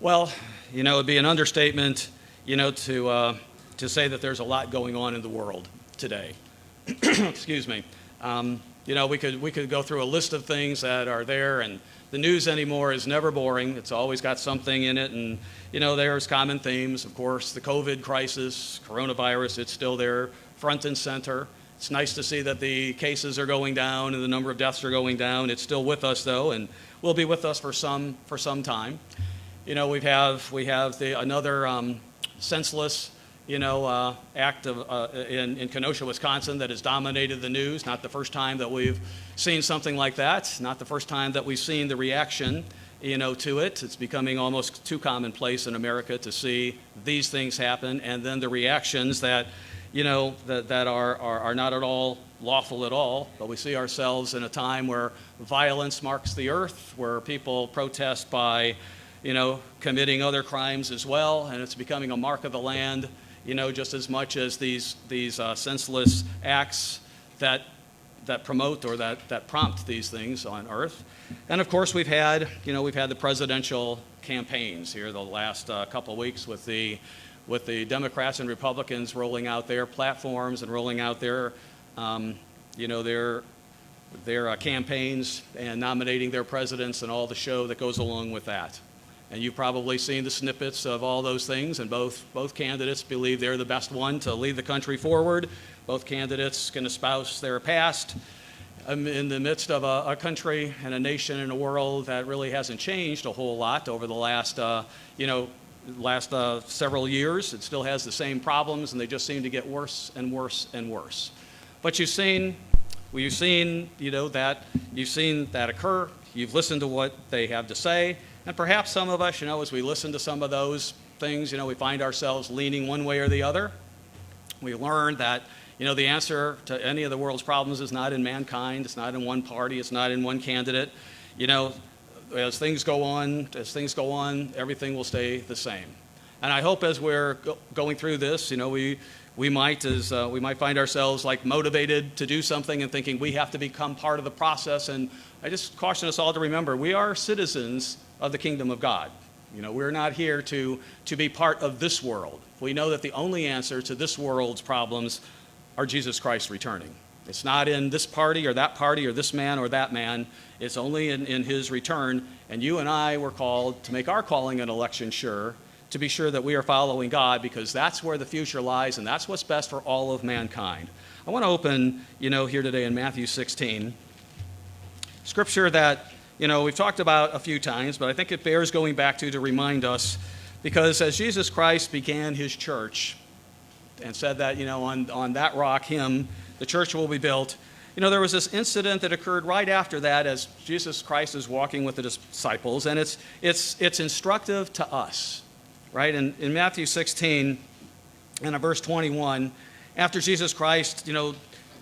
Well, it'd be an understatement, to say that there's a lot going on in the world today. Excuse me. We could go through a list of things that are there, and the news anymore is never boring. It's always got something in it, and there's common themes. Of course, the COVID crisis, coronavirus, it's still there, front and center. It's nice to see that the cases are going down and the number of deaths are going down. It's still with us though, and will be with us for some time. We have another senseless act in Kenosha, Wisconsin, that has dominated the news. Not the first time that we've seen something like that. Not the first time that we've seen the reaction, to it. It's becoming almost too commonplace in America to see these things happen, and then the reactions that, that are not at all lawful at all. But we see ourselves in a time where violence marks the earth, where people protest by, committing other crimes as well, and it's becoming a mark of the land. Just as much as these senseless acts that promote or that prompt these things on earth. And of course, we've had the presidential campaigns here the last couple of weeks with the Democrats and Republicans rolling out their platforms and rolling out their campaigns and nominating their presidents and all the show that goes along with that. And you've probably seen the snippets of all those things, and both candidates believe they're the best one to lead the country forward. Both candidates can espouse their past in the midst of a country and a nation and a world that really hasn't changed a whole lot over the last several years. It still has the same problems, and they just seem to get worse and worse and worse. But you've seen that occur. You've listened to what they have to say. And perhaps some of us, as we listen to some of those things, we find ourselves leaning one way or the other. We learn that, the answer to any of the world's problems is not in mankind. It's not in one party. It's not in one candidate. As things go on, everything will stay the same. And I hope as we're going through this, we might find ourselves like motivated to do something and thinking we have to become part of the process. And I just caution us all to remember we are citizens of the kingdom of God. We're not here to be part of this world. We know that the only answer to this world's problems are Jesus Christ returning. It's not in this party or this man or that man. It's only in his return. And you and I were called to make our calling and election sure, to be sure that we are following God, because that's where the future lies, and that's what's best for all of mankind. I want to open, here today in Matthew 16, scripture that we've talked about a few times, but I think it bears going back to remind us, because as Jesus Christ began his church and said that, on that rock, the church will be built, there was this incident that occurred right after that as Jesus Christ is walking with the disciples, and it's instructive to us, right? In Matthew 16, and in verse 21, after Jesus Christ,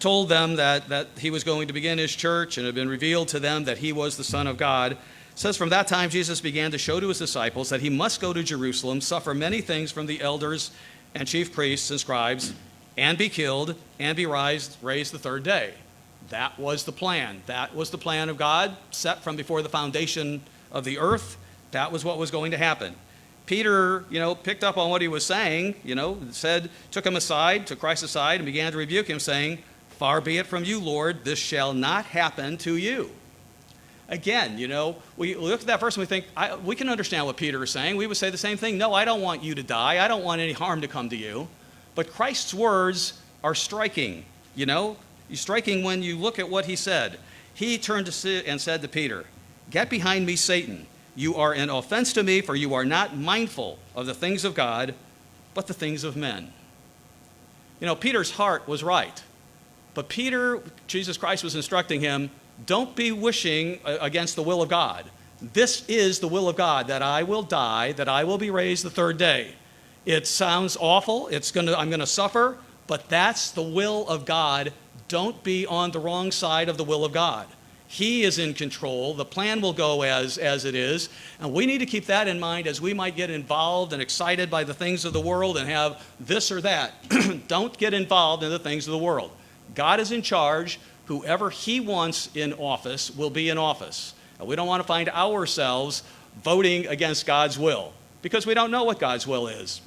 told them that he was going to begin his church, and it had been revealed to them that he was the Son of God. It says, from that time Jesus began to show to his disciples that he must go to Jerusalem, suffer many things from the elders and chief priests and scribes, and be killed, and be raised the third day. That was the plan. That was the plan of God, set from before the foundation of the earth. That was what was going to happen. Peter, picked up on what he was saying, took him aside, took Christ aside, and began to rebuke him, saying, far be it from you, Lord, this shall not happen to you. Again, we look at that verse and we think, we can understand what Peter is saying. We would say the same thing. No, I don't want you to die. I don't want any harm to come to you. But Christ's words are striking, striking when you look at what he said. He turned and said to Peter, get behind me, Satan. You are an offense to me, for you are not mindful of the things of God, but the things of men. Peter's heart was right. But Jesus Christ was instructing him, don't be wishing against the will of God. This is the will of God, that I will die, that I will be raised the third day. It sounds awful. I'm going to suffer, but that's the will of God. Don't be on the wrong side of the will of God. He is in control. The plan will go as it is. And we need to keep that in mind as we might get involved and excited by the things of the world and have this or that. Don't get involved in the things of the world. God is in charge. Whoever he wants in office will be in office. And we don't want to find ourselves voting against God's will. because we don't know what God's will is.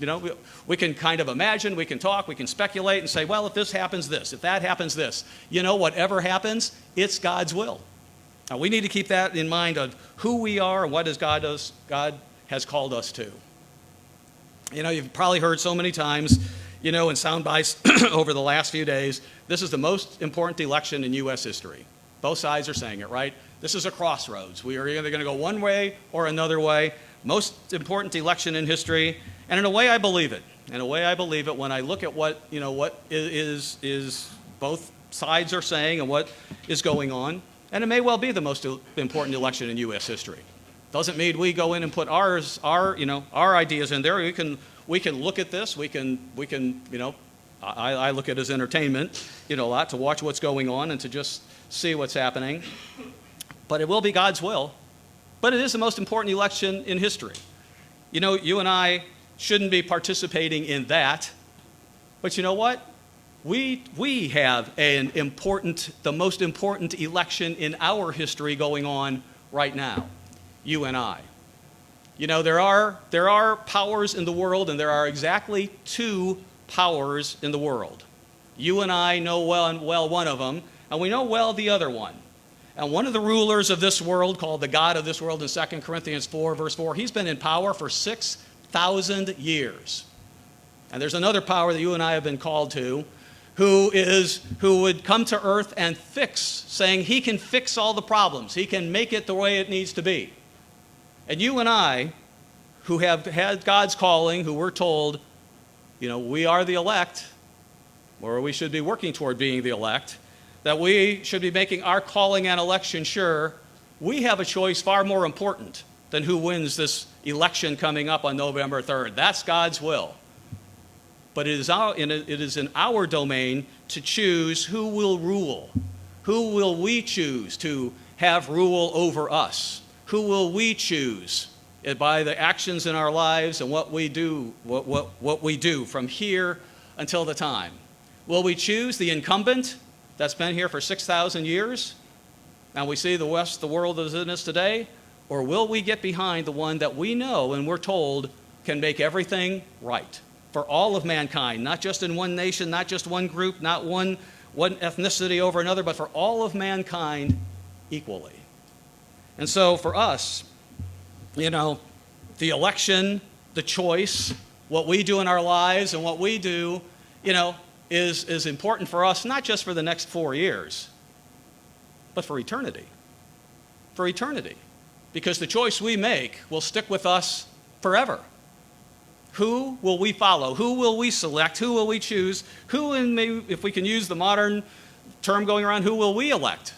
We can kind of imagine, we can talk, we can speculate and say, well, if this happens, this, if that happens, this. Whatever happens, it's God's will. Now, we need to keep that in mind of who we are and what God has called us to. You've probably heard so many times, in sound bites over the last few days, this is the most important election in U.S. history. Both sides are saying it, right? This is a crossroads. We are either going to go one way or another way. Most important election in history, and in a way I believe it. In a way I believe it when I look at what is both sides are saying and what is going on. And it may well be the most important election in U.S. history. Doesn't mean we go in and put our ideas in there. We can look at this. I look at it as entertainment, a lot, to watch what's going on and to just see what's happening. But it will be God's will. But it is the most important election in history. You and I shouldn't be participating in that. But you know what? We have the most important election in our history going on right now. You and I. There are powers in the world, and there are exactly two powers in the world. You and I know well one of them, and we know well the other one. And one of the rulers of this world, called the God of this world in 2 Corinthians 4, verse 4, he's been in power for 6,000 years. And there's another power that you and I have been called to, who would come to earth and saying he can fix all the problems. He can make it the way it needs to be. And you and I, who have had God's calling, who we're told, we are the elect, or we should be working toward being the elect, that we should be making our calling and election sure, we have a choice far more important than who wins this election coming up on November 3rd. That's God's will. But it is in our domain to choose who will rule. Who will we choose to have rule over us? Who will we choose by the actions in our lives and what we do from here until the time? Will we choose the incumbent that's been here for 6,000 years, and we see the world as it is today? Or will we get behind the one that we know and we're told can make everything right for all of mankind, not just in one nation, not just one group, not one ethnicity over another, but for all of mankind equally? And so for us, the election, the choice, what we do in our lives and what we do, is important for us, not just for the next 4 years, but for eternity. For eternity. Because the choice we make will stick with us forever. Who will we follow? Who will we select? Who will we choose? Who, and maybe if we can use the modern term going around, who will we elect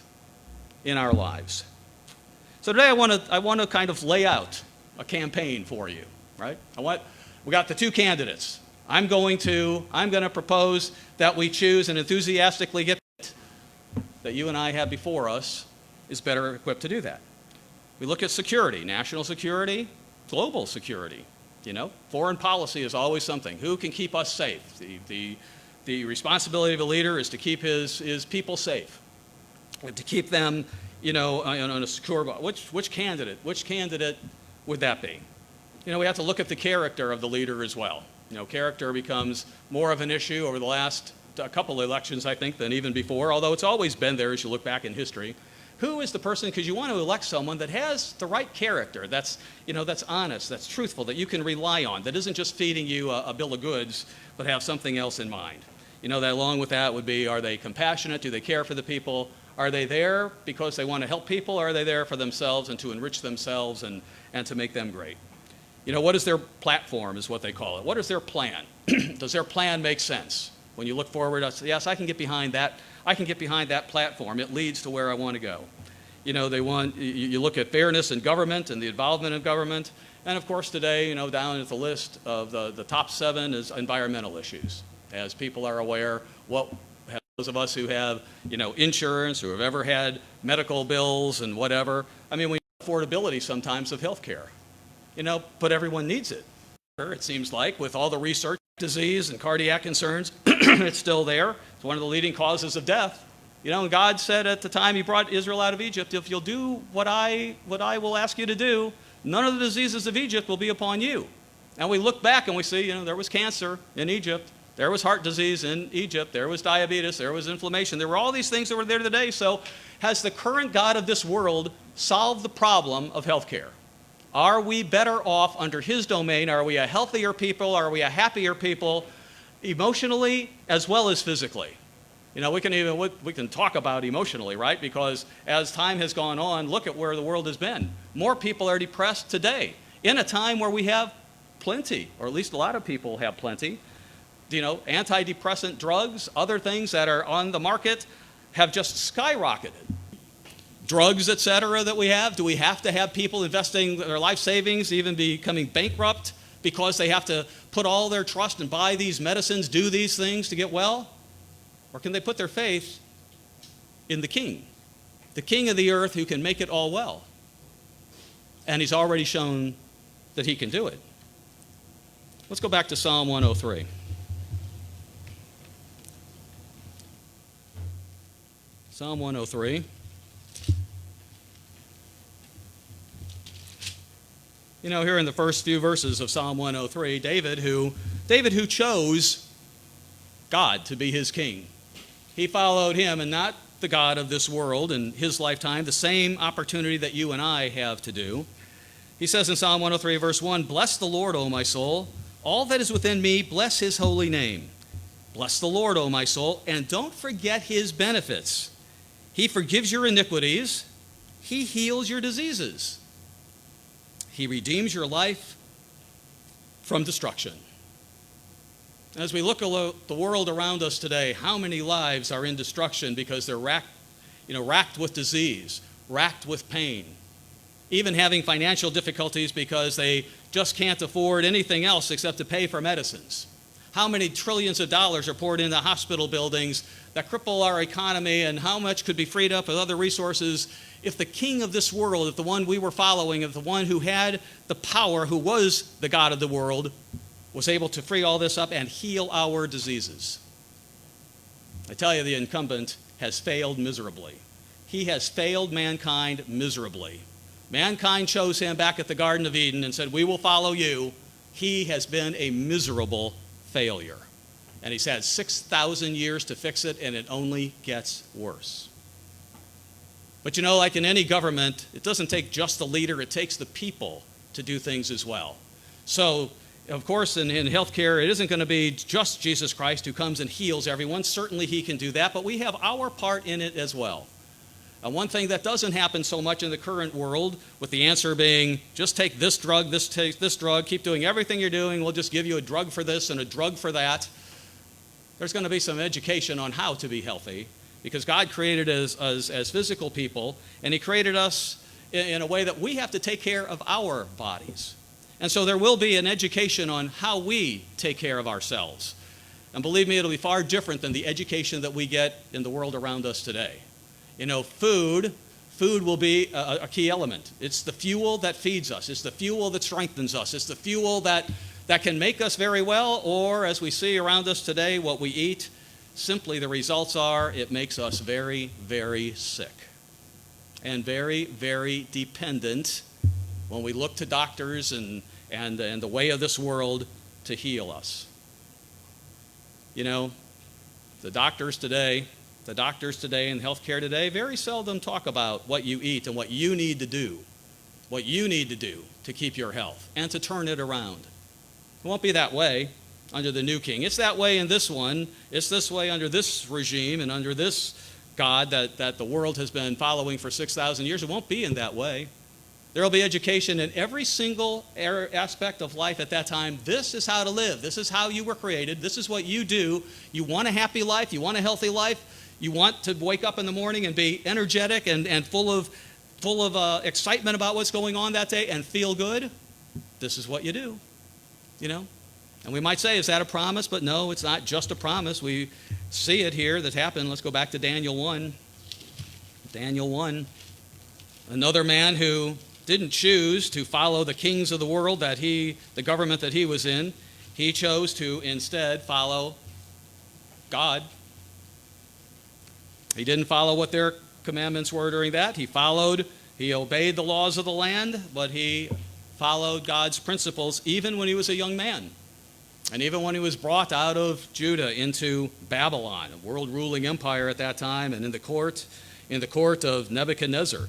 in our lives? So today I want to kind of lay out a campaign for you, right? We got the two candidates. I'm going to propose that we choose and enthusiastically get that you and I have before us is better equipped to do that. We look at security, national security, global security. Foreign policy is always something. Who can keep us safe? The responsibility of a leader is to keep his people safe, and to keep them, on a secure. Which candidate would that be? We have to look at the character of the leader as well. Character becomes more of an issue over the last couple of elections, I think, than even before, although it's always been there as you look back in history. Who is the person, because you want to elect someone that has the right character, that's honest, that's truthful, that you can rely on, that isn't just feeding you a bill of goods, but have something else in mind. That along with that would be, are they compassionate? Do they care for the people? Are they there because they want to help people, or are they there for themselves and to enrich themselves and to make them great? What is their platform, is what they call it. What is their plan? Does their plan make sense? When you look forward, yes, I can get behind that. I can get behind that platform. It leads to where I want to go. You look at fairness in government and the involvement of government. And of course today, down at the list of the top 7 is environmental issues. As people are aware, those of us who have, insurance or have ever had medical bills and whatever, we know affordability sometimes of health care. But everyone needs it. It seems like with all the research, disease and cardiac concerns, it's still there. It's one of the leading causes of death. And God said at the time he brought Israel out of Egypt, if you'll do what I will ask you to do, none of the diseases of Egypt will be upon you. And we look back and we see, there was cancer in Egypt. There was heart disease in Egypt. There was diabetes. There was inflammation. There were all these things that were there today. So has the current God of this world solved the problem of health care? Are we better off under his domain? Are we a healthier people? Are we a happier people, emotionally as well as physically? We can talk about emotionally, right? Because as time has gone on, look at where the world has been. More people are depressed today in a time where we have plenty, or at least a lot of people have plenty. Antidepressant drugs, other things that are on the market have just skyrocketed. Drugs, et cetera, that we have. Do we have to have people investing their life savings, even becoming bankrupt because they have to put all their trust and buy these medicines, do these things to get well? Or can they put their faith in the King of the earth who can make it all well? And he's already shown that he can do it. Let's go back to Psalm 103. Psalm 103. Here in the first few verses of Psalm 103, David who chose God to be his king. He followed him and not the God of this world in his lifetime, the same opportunity that you and I have to do. He says in Psalm 103, verse 1, "Bless the Lord, O my soul. All that is within me, bless his holy name. Bless the Lord, O my soul, and don't forget his benefits. He forgives your iniquities. He heals your diseases. He redeems your life from destruction." As we look at the world around us today, how many lives are in destruction because they're racked with disease, racked with pain, even having financial difficulties because they just can't afford anything else except to pay for medicines. How many trillions of dollars are poured into hospital buildings that cripple our economy, and how much could be freed up with other resources if the king of this world, if the one we were following, if the one who had the power, who was the God of the world, was able to free all this up and heal our diseases. I tell you, the incumbent has failed miserably. He has failed mankind miserably. Mankind chose him back at the Garden of Eden and said, "We will follow you." He has been a miserable failure. And he's had 6,000 years to fix it, and it only gets worse. But like in any government, it doesn't take just the leader, it takes the people to do things as well. So, of course, in healthcare, it isn't going to be just Jesus Christ who comes and heals everyone. Certainly he can do that, but we have our part in it as well. And one thing that doesn't happen so much in the current world, with the answer being, just take this drug, take this drug, keep doing everything you're doing, we'll just give you a drug for this and a drug for that. There's going to be some education on how to be healthy, because God created us as physical people, and he created us in a way that we have to take care of our bodies. And so there will be an education on how we take care of ourselves. And believe me, it'll be far different than the education that we get in the world around us today. Food will be a key element. It's the fuel that feeds us. It's the fuel that strengthens us. It's the fuel that can make us very well, or as we see around us today, what we eat, simply the results are it makes us very, very sick and very, very dependent when we look to doctors and the way of this world to heal us. The doctors today in healthcare today very seldom talk about what you eat and what you need to do to keep your health and to turn it around. It won't be that way under the new king. It's that way in this one. It's this way under this regime and under this God that the world has been following for 6,000 years. It won't be in that way. There will be education in every single aspect of life at that time. This is how to live. This is how you were created. This is what you do. You want a happy life. You want a healthy life. You want to wake up in the morning and be energetic and full of excitement about what's going on that day and feel good. This is what you do, And we might say, is that a promise? But no, it's not just a promise. We see it here that happened. Let's go back to Daniel 1. Daniel 1. Another man who didn't choose to follow the kings of the world, the government that he was in. He chose to instead follow God. He didn't follow what their commandments were during that. He obeyed the laws of the land, but he followed God's principles even when he was a young man. And even when he was brought out of Judah into Babylon, a world-ruling empire at that time, and in the court of Nebuchadnezzar.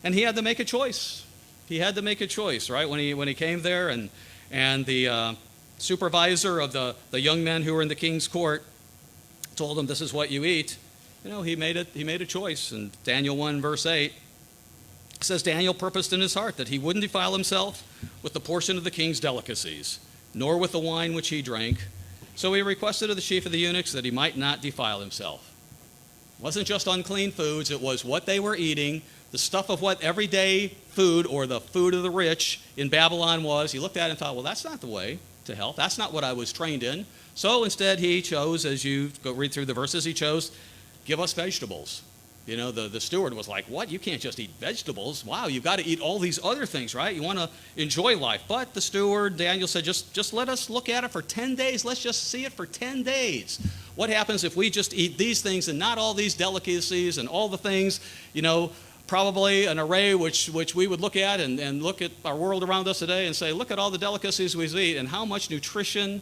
And he had to make a choice. He had to make a choice, right? When he came there and the supervisor of the young men who were in the king's court told him, this is what you eat, he made a choice. And Daniel 1, verse 8 says, Daniel purposed in his heart that he wouldn't defile himself with the portion of the king's delicacies, nor with the wine which he drank. So he requested of the chief of the eunuchs that he might not defile himself. It wasn't just unclean foods, it was what they were eating, the stuff of what everyday food or the food of the rich in Babylon was. He looked at it and thought, well, that's not the way to health. That's not what I was trained in. So instead he chose, as you go read through the verses, he chose, give us vegetables. The steward was like, what? You can't just eat vegetables. Wow, you've got to eat all these other things, right? You want to enjoy life. But the steward, Daniel, said, just let us look at it for 10 days. Let's just see it for 10 days. What happens if we just eat these things and not all these delicacies and all the things, probably an array which we would look at and look at our world around us today and say, look at all the delicacies we eat and how much nutrition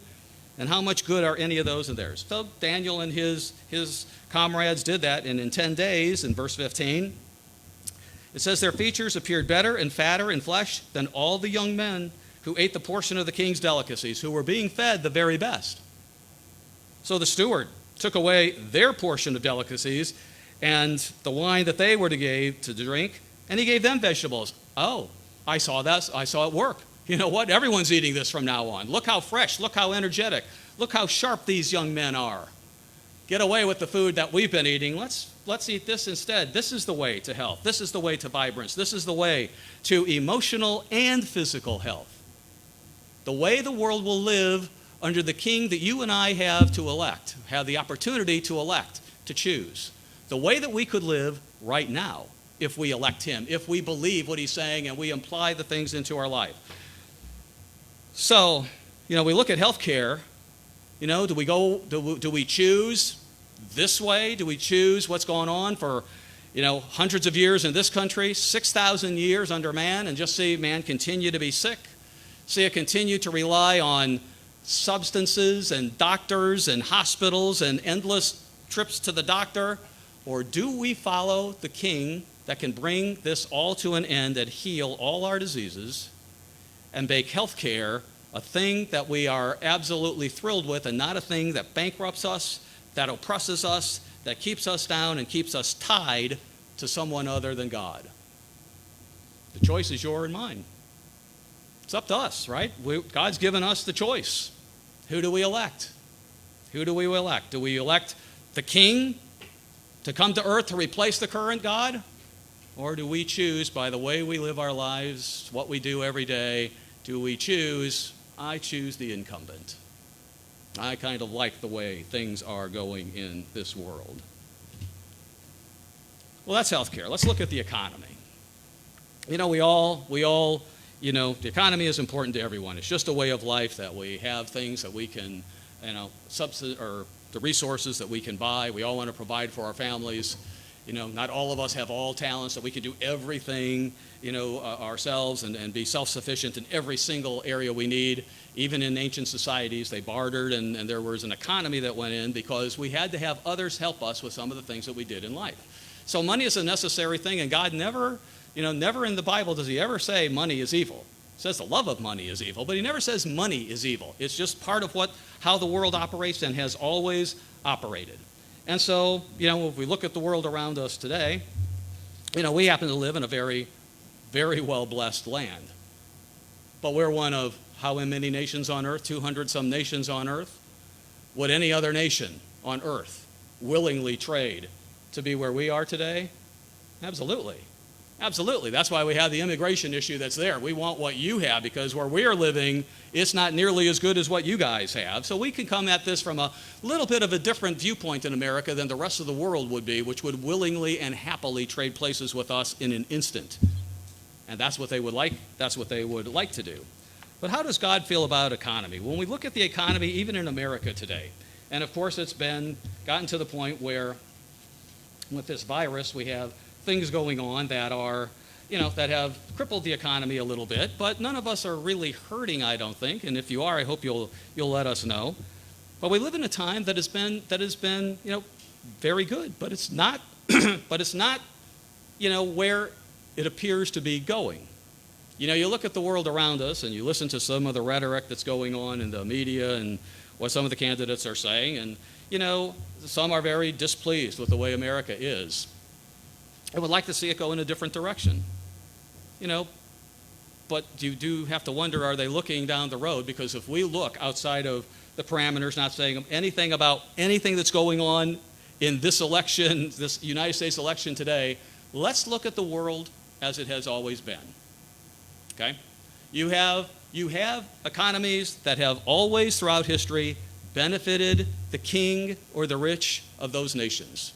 and how much good are any of those in theirs. So Daniel and his comrades did that, and in 10 days, in verse 15, it says, their features appeared better and fatter in flesh than all the young men who ate the portion of the king's delicacies, who were being fed the very best. So the steward took away their portion of delicacies and the wine that they were to give to drink, and he gave them vegetables. Oh, I saw that. I saw it work. You know what? Everyone's eating this from now on. Look how fresh. Look how energetic. Look how sharp these young men are. Get away with the food that we've been eating. Let's eat this instead. This is the way to health. This is the way to vibrance. This is the way to emotional and physical health. The way the world will live under the king that you and I have to elect, have the opportunity to elect, to choose. The way that we could live right now if we elect him, if we believe what he's saying and we apply the things into our life. So, we look at health care. Do we choose this way? Do we choose what's going on for, hundreds of years in this country, 6,000 years under man, and just see man continue to be sick? See it continue to rely on substances and doctors and hospitals and endless trips to the doctor? Or do we follow the king that can bring this all to an end and heal all our diseases and make health care a thing that we are absolutely thrilled with and not a thing that bankrupts us, that oppresses us, that keeps us down and keeps us tied to someone other than God? The choice is yours and mine. It's up to us, right? God's given us the choice. Who do we elect? Who do we elect? Do we elect the king to come to earth to replace the current God? Or do we choose, by the way we live our lives, what we do every day, do we choose, I choose the incumbent. I kind of like the way things are going in this world. Well, that's healthcare. Let's look at the economy. The economy is important to everyone. It's just a way of life that we have things that we can, or the resources that we can buy. We all want to provide for our families. Not all of us have all talents that we can do everything, ourselves and be self-sufficient in every single area we need. Even in ancient societies, they bartered, and there was an economy that went in because we had to have others help us with some of the things that we did in life. So money is a necessary thing, and God never in the Bible does he ever say money is evil. He says the love of money is evil, but he never says money is evil. It's just part of how the world operates and has always operated. And so, if we look at the world around us today, we happen to live in a very, very well-blessed land. But we're one of how many nations on earth? 200-some nations on earth. Would any other nation on earth willingly trade to be where we are today? Absolutely. Absolutely. That's why we have the immigration issue that's there. We want what you have because where we are living, it's not nearly as good as what you guys have. So we can come at this from a little bit of a different viewpoint in America than the rest of the world would be, which would willingly and happily trade places with us in an instant. And that's what they would like. That's what they would like to do. But how does God feel about economy? When we look at the economy, even in America today, and of course it's gotten to the point where with this virus we have things going on that are, that have crippled the economy a little bit, but none of us are really hurting, I don't think. And if you are, I hope you'll let us know. But we live in a time that has been very good, but it's not where it appears to be going. You look at the world around us and you listen to some of the rhetoric that's going on in the media and what some of the candidates are saying, and some are very displeased with the way America is. I would like to see it go in a different direction. But you do have to wonder, are they looking down the road? Because if we look outside of the parameters, not saying anything about anything that's going on in this election, this United States election today, let's look at the world as it has always been. Okay? You have economies that have always throughout history benefited the king or the rich of those nations.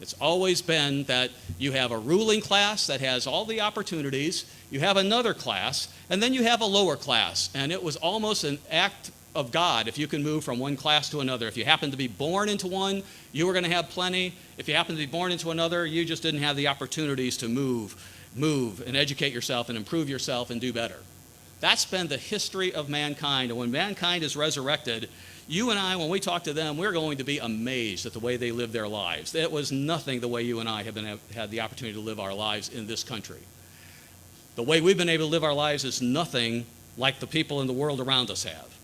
It's always been that you have a ruling class that has all the opportunities, you have another class, and then you have a lower class. And it was almost an act of God if you can move from one class to another. If you happen to be born into one, you were going to have plenty. If you happen to be born into another, you just didn't have the opportunities to move and educate yourself and improve yourself and do better. That's been the history of mankind. And when mankind is resurrected, you and I, when we talk to them, we're going to be amazed at the way they live their lives. It was nothing the way you and I have had the opportunity to live our lives in this country. The way we've been able to live our lives is nothing like the people in the world around us have.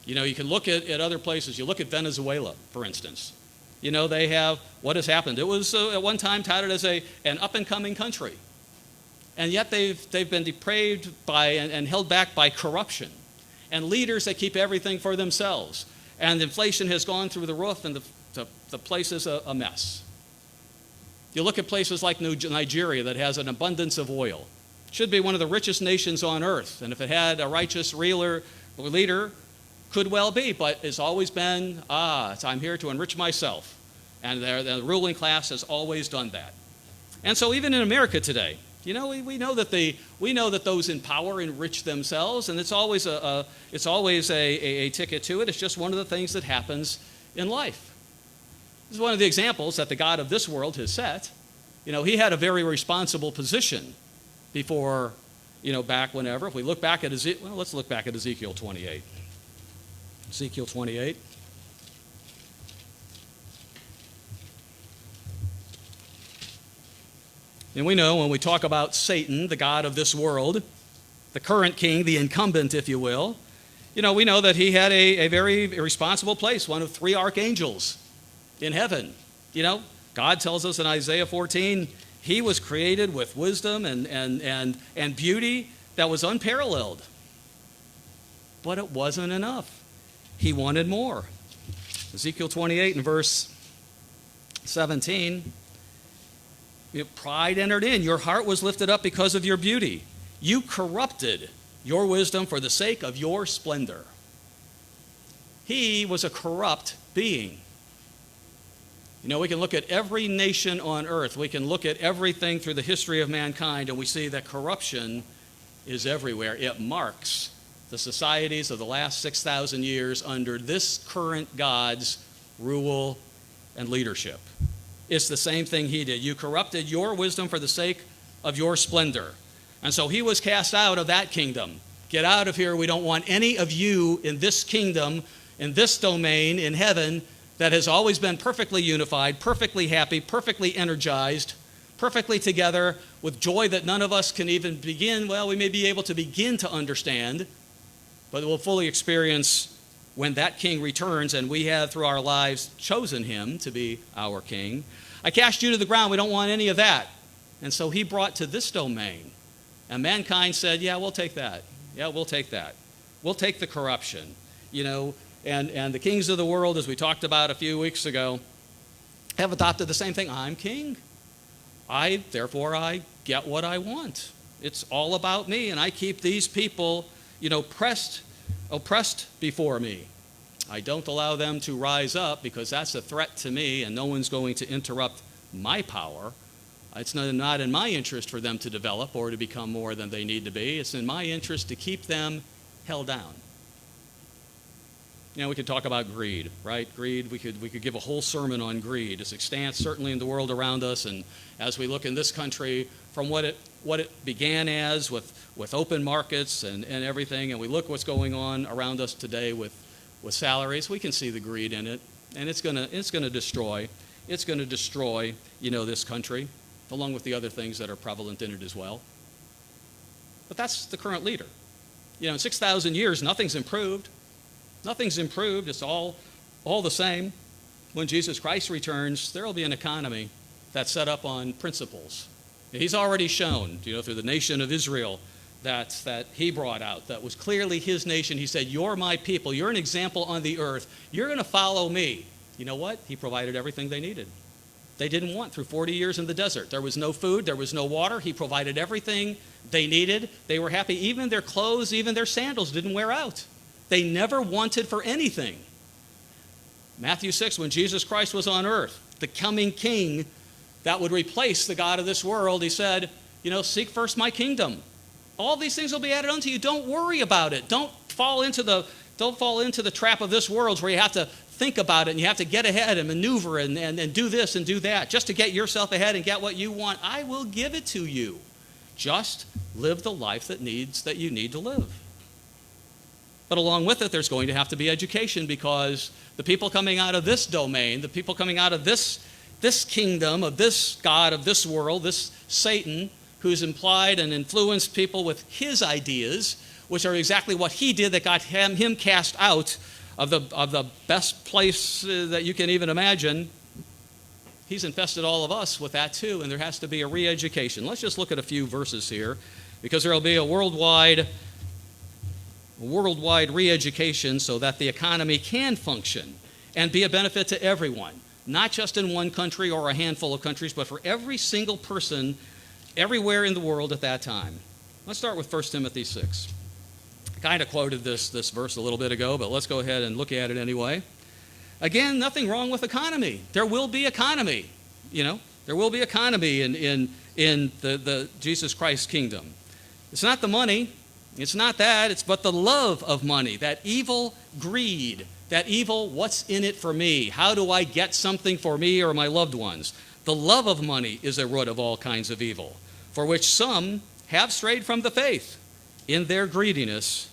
You can look at other places. You look at Venezuela, for instance. They have, what has happened? It was at one time touted as an up-and-coming country. And yet they've been depraved by and held back by corruption and leaders that keep everything for themselves. And inflation has gone through the roof, and the place is a mess. You look at places like Nigeria that has an abundance of oil. It should be one of the richest nations on earth. And if it had a righteous leader, could well be, but it's always been, I'm here to enrich myself. And the ruling class has always done that. And so even in America today, we know that those in power enrich themselves, and it's always a ticket to it. It's just one of the things that happens in life. This is one of the examples that the God of this world has set. He had a very responsible position before, back whenever. If we look back at let's look back at Ezekiel 28. Ezekiel 28. And we know when we talk about Satan, the god of this world, the current king, the incumbent, if you will, we know that he had a very responsible place, one of 3 archangels in heaven. God tells us in Isaiah 14, he was created with wisdom and beauty that was unparalleled. But it wasn't enough. He wanted more. Ezekiel 28 and verse 17, pride entered in. Your heart was lifted up because of your beauty. You corrupted your wisdom for the sake of your splendor. He was a corrupt being. We can look at every nation on earth. We can look at everything through the history of mankind, and we see that corruption is everywhere. It marks the societies of the last 6,000 years under this current God's rule and leadership. It's the same thing he did. You corrupted your wisdom for the sake of your splendor. And so he was cast out of that kingdom. Get out of here. We don't want any of you in this kingdom, in this domain, in heaven, that has always been perfectly unified, perfectly happy, perfectly energized, perfectly together, with joy that none of us can even begin. Well, we may be able to begin to understand, but we'll fully experience when that king returns, and we have, through our lives, chosen him to be our king. I cast you to the ground. We don't want any of that. And so he brought to this domain. And mankind said, yeah, we'll take that. Yeah, we'll take that. We'll take the corruption. And the kings of the world, as we talked about a few weeks ago, have adopted the same thing. I'm king. Therefore I get what I want. It's all about me, and I keep these people, oppressed before me. I don't allow them to rise up because that's a threat to me, and no one's going to interrupt my power. It's not in my interest for them to develop or to become more than they need to be. It's in my interest to keep them held down. we could talk about greed, right? Greed, we could give a whole sermon on greed. It's extant certainly in the world around us, and as we look in this country from what it began as with open markets and everything, and we look what's going on around us today with salaries, we can see the greed in it, and it's gonna destroy this country, along with the other things that are prevalent in it as well. But that's the current leader. In 6,000 years, nothing's improved. Nothing's improved. It's all the same. When Jesus Christ returns, there will be an economy that's set up on principles. He's already shown, through the nation of Israel that he brought out, that was clearly his nation. He said, "You're my people. You're an example on the earth. You're going to follow me." You know what? He provided everything they needed. They didn't want through 40 years in the desert. There was no food. There was no water. He provided everything they needed. They were happy. Even their clothes, even their sandals didn't wear out. They never wanted for anything. Matthew 6, when Jesus Christ was on earth, the coming king that would replace the God of this world, he said, "Seek first my kingdom. All these things will be added unto you. Don't worry about it. Don't fall into the trap of this world where you have to think about it and you have to get ahead and maneuver and do this and do that just to get yourself ahead and get what you want. I will give it to you. Just live the life that you need to live." But along with it, there's going to have to be education, because the people coming out of this domain, the people coming out of this kingdom of this God of this world, this Satan, who's implied and influenced people with his ideas, which are exactly what he did that got him cast out of the best place that you can even imagine. He's infested all of us with that too, and there has to be a re-education. Let's just look at a few verses here, because there will be a worldwide re-education so that the economy can function and be a benefit to everyone, not just in one country or a handful of countries, but for every single person everywhere in the world at that time. Let's start with 1 Timothy 6. I kind of quoted this verse a little bit ago, but let's go ahead and look at it anyway. Again, nothing wrong with economy. There will be economy. There will be economy in the Jesus Christ kingdom. It's not the money. It's not that. But the love of money, that evil greed, that evil what's in it for me? How do I get something for me or my loved ones? The love of money is a root of all kinds of evil, for which some have strayed from the faith in their greediness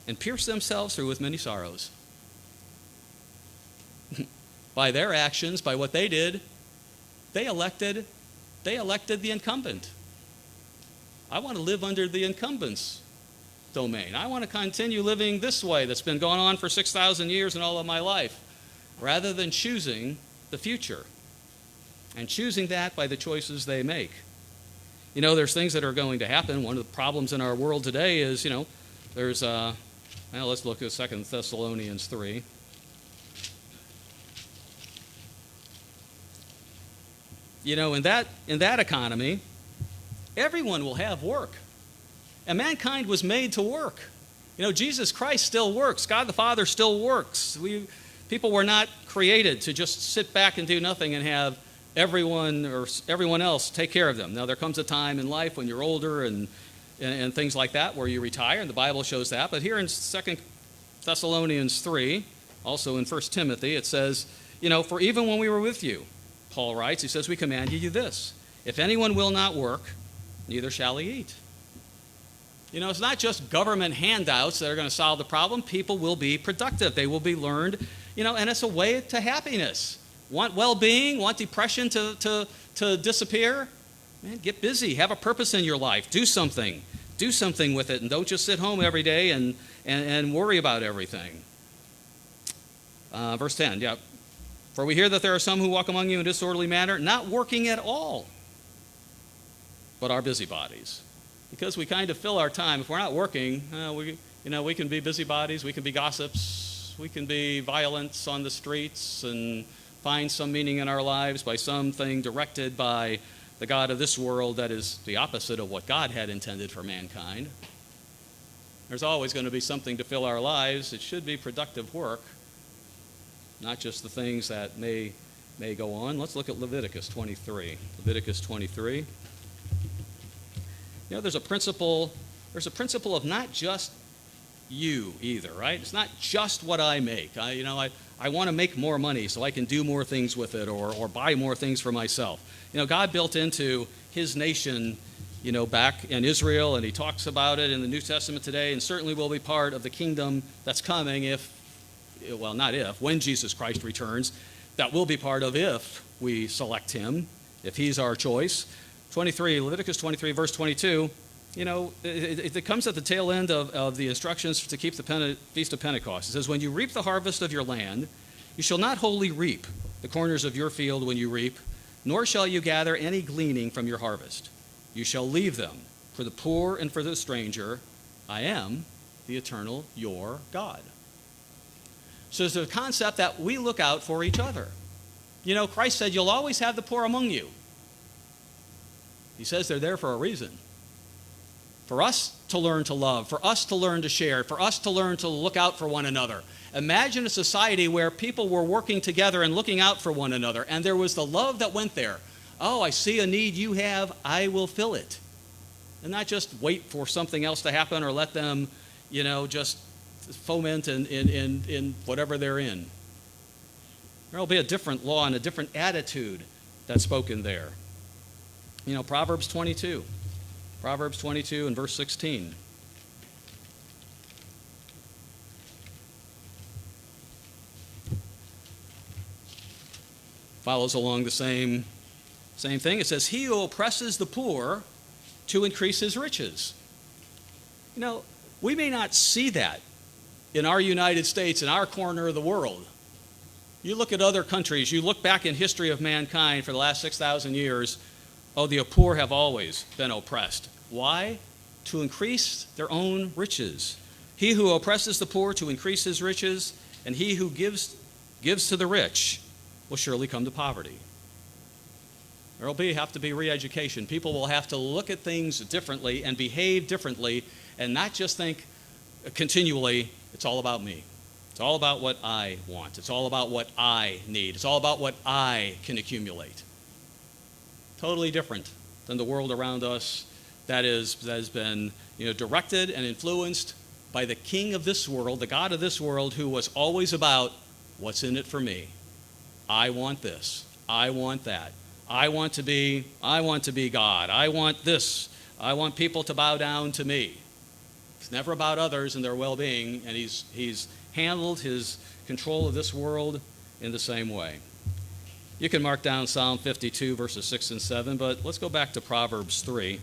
and pierced themselves through with many sorrows. By their actions, by what they did, they elected the incumbent. I want to live under the incumbent's domain. I want to continue living this way that's been going on for 6,000 years in all of my life, rather than choosing the future and choosing that by the choices they make. There's things that are going to happen. One of the problems in our world today is, there's, let's look at 2 Thessalonians 3. In that economy, everyone will have work. And mankind was made to work. Jesus Christ still works. God the Father still works. People were not created to just sit back and do nothing and have everyone else take care of them. Now, there comes a time in life when you're older and things like that where you retire, and the Bible shows that. But here in 2 Thessalonians 3, also in 1 Timothy, it says, "For even when we were with you," Paul writes, he says, "we command you this: if anyone will not work, neither shall he eat." It's not just government handouts that are going to solve the problem. People will be productive. They will be learned, and it's a way to happiness. Want well-being? Want depression to disappear? Man, get busy. Have a purpose in your life. Do something. Do something with it, and don't just sit home every day and worry about everything. Verse 10, yeah. "For we hear that there are some who walk among you in a disorderly manner, not working at all, but are busybodies." Because we kind of fill our time. If we're not working, we can be busybodies, we can be gossips, we can be violence on the streets and find some meaning in our lives by something directed by the God of this world that is the opposite of what God had intended for mankind. There's always going to be something to fill our lives. It should be productive work, not just the things that may go on. Let's look at Leviticus 23. Leviticus 23. There's a principle of not just you either, right? It's not just what I make. I want to make more money so I can do more things with it or buy more things for myself. God built into his nation, back in Israel, and he talks about it in the New Testament today, and certainly will be part of the kingdom that's coming when Jesus Christ returns. That will be part of if we select him, if he's our choice. Leviticus 23, verse 22, it comes at the tail end of the instructions to keep the Feast of Pentecost. It says, when you reap the harvest of your land, you shall not wholly reap the corners of your field when you reap, nor shall you gather any gleaning from your harvest. You shall leave them for the poor and for the stranger. I am the eternal your God. So there's a concept that we look out for each other. Christ said, you'll always have the poor among you. He says they're there for a reason. For us to learn to love, for us to learn to share, for us to learn to look out for one another. Imagine a society where people were working together and looking out for one another, and there was the love that went there. Oh, I see a need you have, I will fill it. And not just wait for something else to happen or let them, just foment in whatever they're in. There will be a different law and a different attitude that's spoken there. Proverbs 22 and verse 16. Follows along the same thing. It says, he who oppresses the poor to increase his riches. We may not see that in our United States, in our corner of the world. You look at other countries, you look back in history of mankind for the last 6,000 years, the poor have always been oppressed. Why? To increase their own riches. He who oppresses the poor to increase his riches, and he who gives to the rich will surely come to poverty. There will have to be re-education. People will have to look at things differently and behave differently and not just think continually, it's all about me. It's all about what I want. It's all about what I need. It's all about what I can accumulate. Totally different than the world around us that has been directed and influenced by the king of this world, the God of this world, who was always about what's in it for me. I want this. I want that. I want to be God. I want this. I want people to bow down to me. It's never about others and their well-being, and he's handled his control of this world in the same way. You can mark down Psalm 52, verses 6 and 7, but let's go back to Proverbs 3.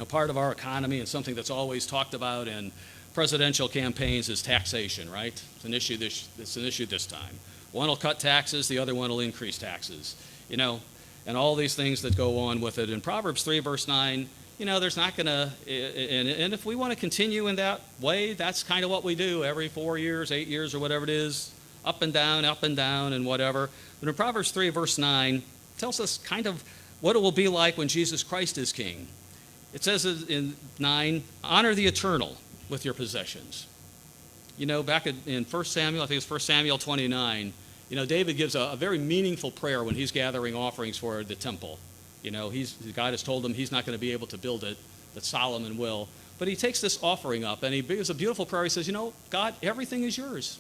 Part of our economy and something that's always talked about in presidential campaigns is taxation, right? It's an issue this time. One will cut taxes, the other one will increase taxes, and all these things that go on with it. In Proverbs 3, verse 9, there's not going to, and if we want to continue in that way, that's kind of what we do every 4 years, 8 years, or whatever it is, up and down, and whatever. But in Proverbs 3, verse 9, it tells us kind of what it will be like when Jesus Christ is king. It says in 9, honor the eternal with your possessions. Back in 1 Samuel, I think it's 1 Samuel 29, David gives a very meaningful prayer when he's gathering offerings for the temple. God has told him he's not going to be able to build it, that Solomon will. But he takes this offering up, and he gives a beautiful prayer. He says, God, everything is yours.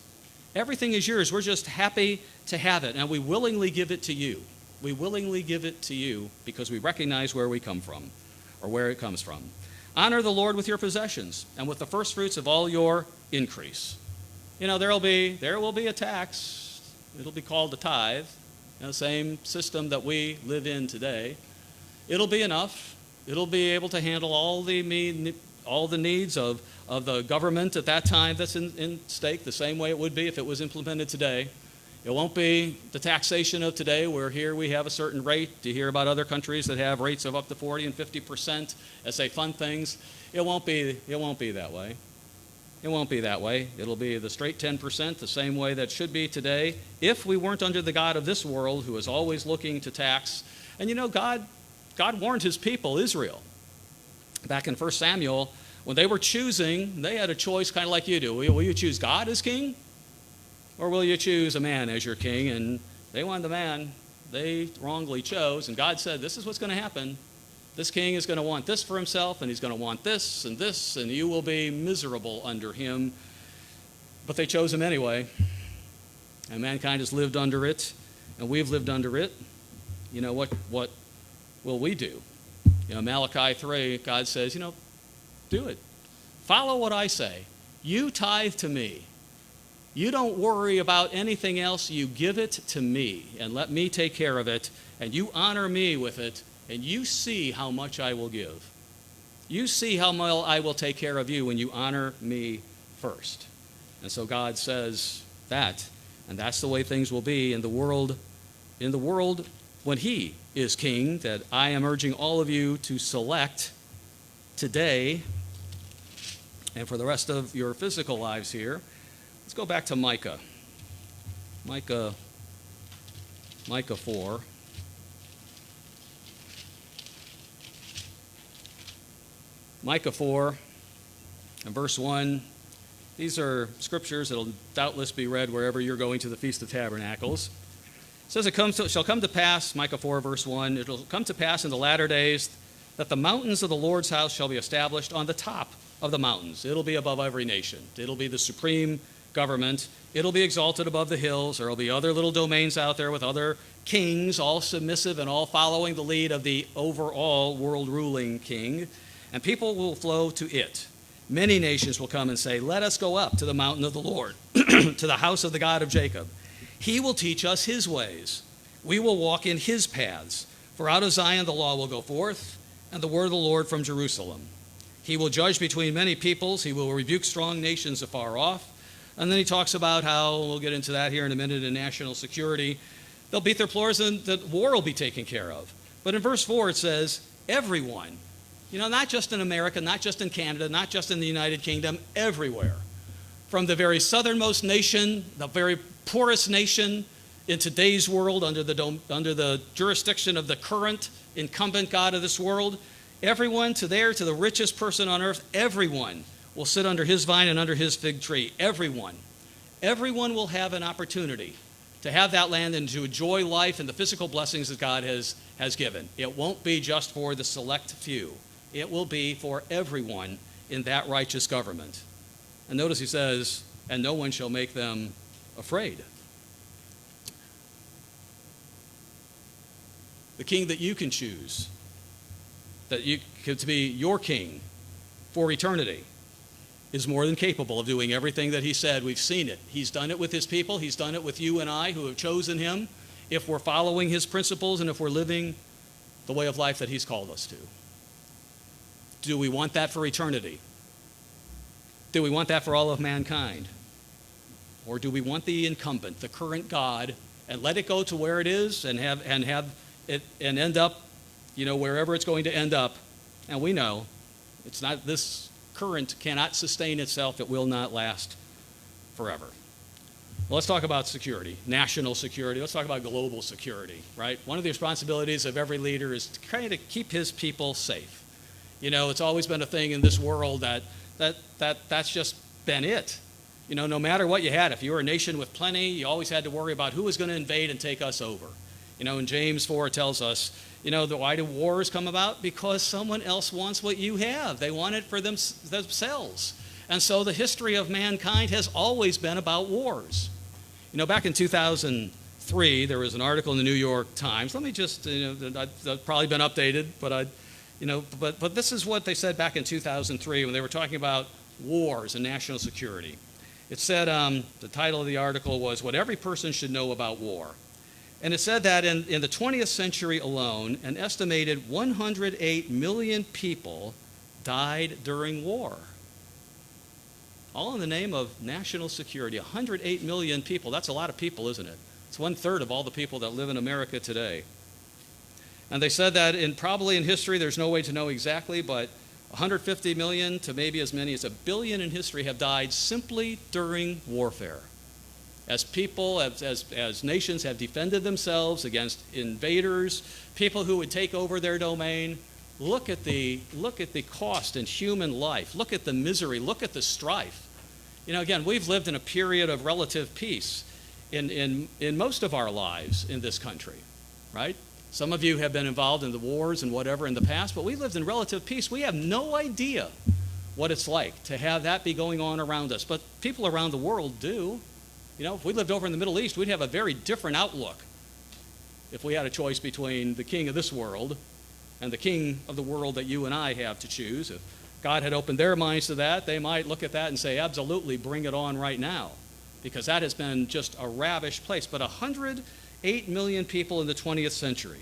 Everything is yours. We're just happy to have it, and we willingly give it to you. We willingly give it to you because we recognize where we come from, or where it comes from. Honor the Lord with your possessions and with the first fruits of all your increase. There will be a tax. It'll be called a tithe. Same system that we live in today. It'll be enough. It'll be able to handle all the needs of the government at that time that's in stake, the same way it would be if it was implemented today. It won't be the taxation of today, where here we have a certain rate. You hear about other countries that have rates of up to 40 and 50% as they fund things. It won't be that way. It won't be that way. It'll be the straight 10%, the same way that should be today, if we weren't under the God of this world, who is always looking to tax. And God warned his people, Israel. Back in 1 Samuel, when they were choosing, they had a choice kind of like you do. Will you choose God as king? Or will you choose a man as your king? And they wanted the man. They wrongly chose. And God said, this is what's going to happen. This king is going to want this for himself, and he's going to want this, and you will be miserable under him. But they chose him anyway, and mankind has lived under it, and we've lived under it. You know, what will we do? You know, Malachi 3, God says, do it. Follow what I say. You tithe to me. You don't worry about anything else. You give it to me, and let me take care of it, and you honor me with it, and you see how much I will give. You see how well I will take care of you when you honor me first. And so God says that, and that's the way things will be in the world when he is king, that I am urging all of you to select today and for the rest of your physical lives here. Let's go back to Micah. Micah 4. Micah 4 and verse 1. These are scriptures that will doubtless be read wherever you're going to the Feast of Tabernacles. It says, it shall come to pass, Micah 4, verse 1, it will come to pass in the latter days that the mountains of the Lord's house shall be established on the top of the mountains. It'll be above every nation. It'll be the supreme government. It'll be exalted above the hills. There will be other little domains out there with other kings, all submissive and all following the lead of the overall world-ruling king. And people will flow to it. Many nations will come and say, let us go up to the mountain of the Lord, to the house of the God of Jacob. He will teach us his ways. We will walk in his paths. For out of Zion the law will go forth, and the word of the Lord from Jerusalem. He will judge between many peoples. He will rebuke strong nations afar off. And then he talks about how, we'll get into that here in a minute, in national security. They'll beat their floors and the war will be taken care of. But in verse 4 it says, everyone, not just in America, not just in Canada, not just in the United Kingdom, everywhere. From the very southernmost nation, the very poorest nation in today's world under the jurisdiction of the current incumbent God of this world, everyone to the richest person on earth, everyone will sit under his vine and under his fig tree. Everyone will have an opportunity to have that land and to enjoy life and the physical blessings that God has given. It won't be just for the select few. It will be for everyone in that righteous government. And notice he says, and no one shall make them afraid. The king that you can choose, to be your king for eternity, is more than capable of doing everything that he said. We've seen it. He's done it with his people. He's done it with you and I who have chosen him, if we're following his principles and if we're living the way of life that he's called us to. Do we want that for eternity? Do we want that for all of mankind? Or do we want the incumbent, the current God, and let it go to where it is and have it and end up, wherever it's going to end up? And we know it's not, this current cannot sustain itself. It will not last forever. Well, let's talk about security, national security. Let's talk about global security, right? One of the responsibilities of every leader is to kind of keep his people safe. It's always been a thing in this world that's just been it. No matter what you had, if you were a nation with plenty, you always had to worry about who was going to invade and take us over. In James 4 it tells us, why do wars come about? Because someone else wants what you have. They want it for themselves. And so the history of mankind has always been about wars. Back in 2003, there was an article in the New York Times. Let me just, I've probably been updated, but but this is what they said back in 2003 when they were talking about wars and national security. It said, the title of the article was, What Every Person Should Know About War. And it said that in the 20th century alone, an estimated 108 million people died during war. All in the name of national security. 108 million people. That's a lot of people, isn't it? It's 1/3 of all the people that live in America today. And they said that probably in history, there's no way to know exactly, but 150 million to maybe as many as 1 billion in history have died simply during warfare. As people, as nations have defended themselves against invaders, people who would take over their domain. Look at the cost in human life. Look at the misery. Look at the strife. Again, we've lived in a period of relative peace in most of our lives in this country, right? Some of you have been involved in the wars and whatever in the past, but we lived in relative peace. We have no idea what it's like to have that be going on around us. But people around the world do. If we lived over in the Middle East, we'd have a very different outlook if we had a choice between the king of this world and the king of the world that you and I have to choose. If God had opened their minds to that, they might look at that and say, absolutely, bring it on right now, because that has been just a ravished place. But 108 million people in the 20th century.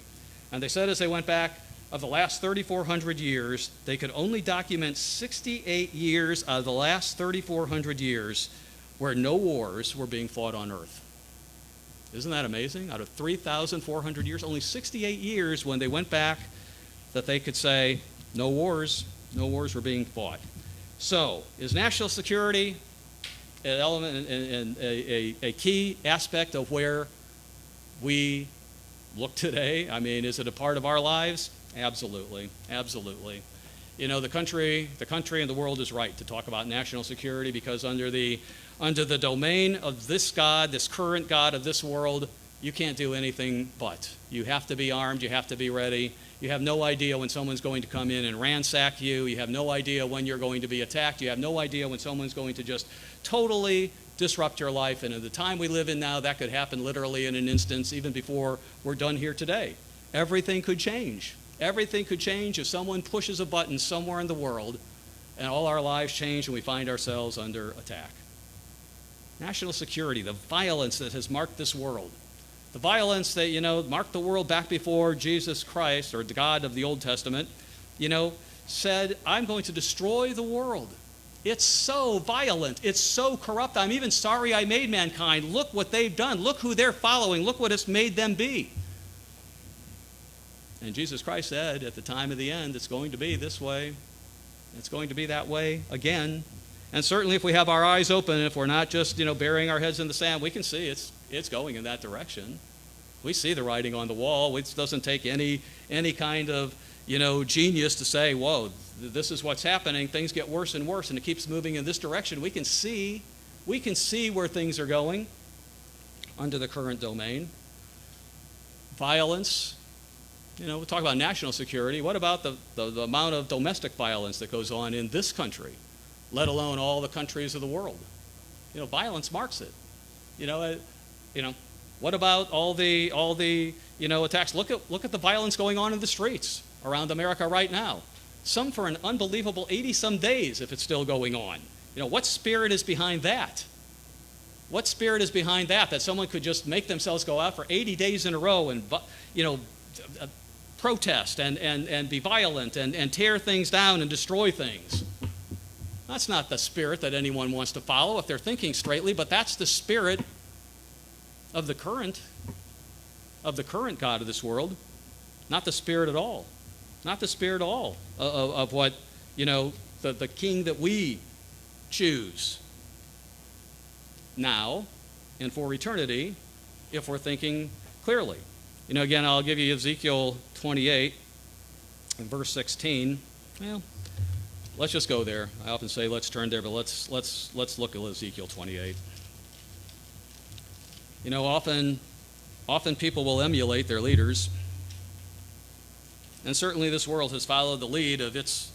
And they said as they went back, of the last 3,400 years, they could only document 68 years out of the last 3,400 years where no wars were being fought on earth. Isn't that amazing? Out of 3,400 years, only 68 years when they went back that they could say no wars were being fought. So, is national security an element and a key aspect of where we look today? I mean, is it a part of our lives? Absolutely, absolutely. The country and the world is right to talk about national security, because under the domain of this God, this current God of this world, you can't do anything but. You have to be armed, you have to be ready. You have no idea when someone's going to come in and ransack you. You have no idea when you're going to be attacked. You have no idea when someone's going to just totally disrupt your life. And in the time we live in now, that could happen literally in an instant, even before we're done here today. Everything could change. Everything could change if someone pushes a button somewhere in the world, and all our lives change and we find ourselves under attack. National security, the violence that has marked this world, the violence that, marked the world back before Jesus Christ, or the God of the Old Testament, said, I'm going to destroy the world. It's so violent. It's so corrupt. I'm even sorry I made mankind. Look what they've done. Look who they're following. Look what it's made them be. And Jesus Christ said, at the time of the end, it's going to be this way. It's going to be that way again. And certainly if we have our eyes open, if we're not just, burying our heads in the sand, we can see it's going in that direction. We see the writing on the wall. It doesn't take any kind of, genius to say, whoa, this is what's happening. Things get worse and worse, and it keeps moving in this direction. We can see where things are going under the current domain. Violence. We talk about national security. What about the amount of domestic violence that goes on in this country, let alone all the countries of the world? Violence marks it. What about all the attacks? Look at the violence going on in the streets around America right now. Some for an unbelievable 80-some days, if it's still going on. What spirit is behind that? What spirit is behind that someone could just make themselves go out for 80 days in a row and protest and be violent and tear things down and destroy things? That's not the spirit that anyone wants to follow if they're thinking straightly, but that's the spirit of the current God of this world. Not the spirit at all. Not the spirit at all of what, the king that we choose now and for eternity, if we're thinking clearly. Again, I'll give you Ezekiel 28 and verse 16. Well, let's just go there. I often say let's turn there, but let's look at Ezekiel 28. Often people will emulate their leaders. And certainly this world has followed the lead of its,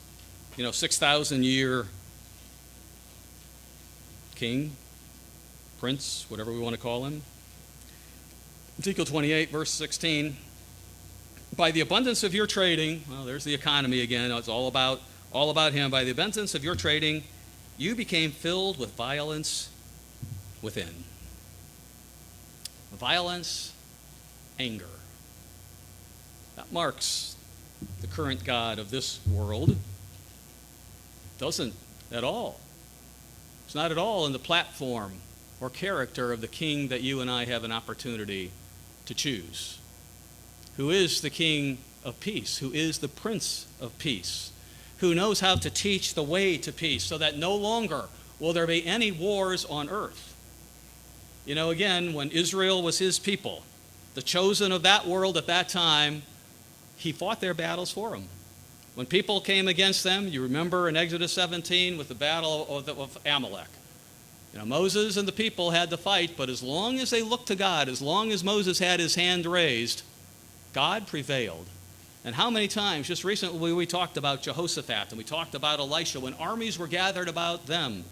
6,000-year king, prince, whatever we want to call him. Ezekiel 28, verse 16. By the abundance of your trading, well, there's the economy again. It's all about him. By the abundance of your trading, you became filled with violence within. Violence, anger. That marks the current God of this world. Doesn't at all. It's not at all in the platform or character of the king that you and I have an opportunity to choose, who is the King of peace, who is the Prince of peace, who knows how to teach the way to peace so that no longer will there be any wars on earth. Again, when Israel was his people, the chosen of that world at that time, he fought their battles for them. When people came against them, you remember in Exodus 17 with the battle of Amalek. Moses and the people had to fight, but as long as they looked to God, as long as Moses had his hand raised, God prevailed. And how many times, just recently we talked about Jehoshaphat and we talked about Elisha, when armies were gathered about them,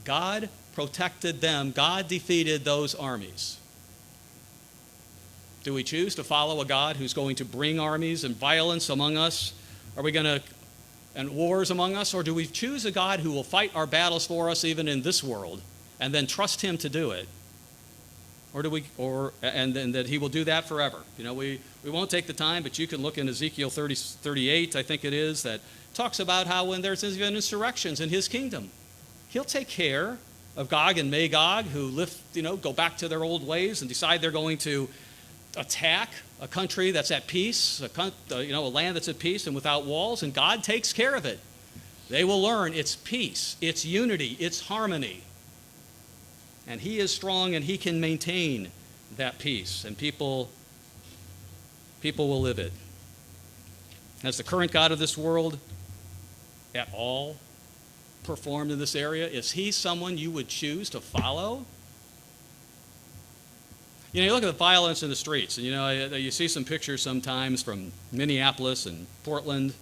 God protected them. God defeated those armies. Do we choose to follow a God who's going to bring armies and violence among us? Are we going to, and wars among us? Or do we choose a God who will fight our battles for us even in this world and then trust him to do it? Or do we, and that he will do that forever? You know, we won't take the time, but you can look in Ezekiel 38, I think it is, that talks about how when there's even insurrections in his kingdom, he'll take care of Gog and Magog, who go back to their old ways and decide they're going to attack a country that's at peace, a land that's at peace and without walls, and God takes care of it. They will learn it's peace, it's unity, it's harmony. And he is strong and he can maintain that peace, and people will live it. Has the current God of this world at all performed in this area? Is he someone you would choose to follow? You look at the violence in the streets, and you see some pictures sometimes from Minneapolis and Portland.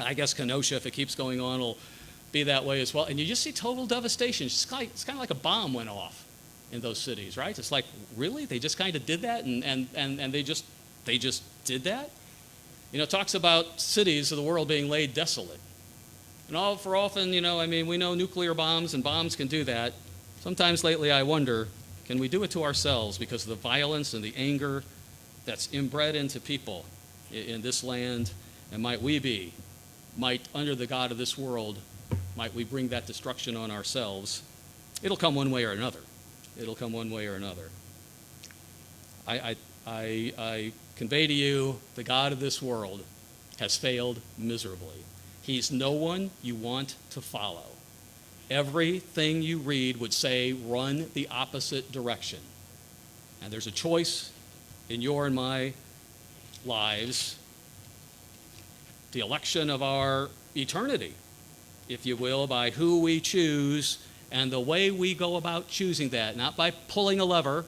I guess Kenosha, if it keeps going on, will be that way as well. And you just see total devastation. It's kind of like a bomb went off in those cities, right? It's like, really? They just kind of did that, and they just did that? It talks about cities of the world being laid desolate. And all for often, we know nuclear bombs and bombs can do that. Sometimes lately I wonder, can we do it to ourselves because of the violence and the anger that's inbred into people in this land? And might, under the God of this world, might we bring that destruction on ourselves? It'll come one way or another. It'll come one way or another. I convey to you, the God of this world has failed miserably. He's no one you want to follow. Everything you read would say run the opposite direction. And there's a choice in your and my lives, the election of our eternity, if you will, by who we choose and the way we go about choosing that, not by pulling a lever,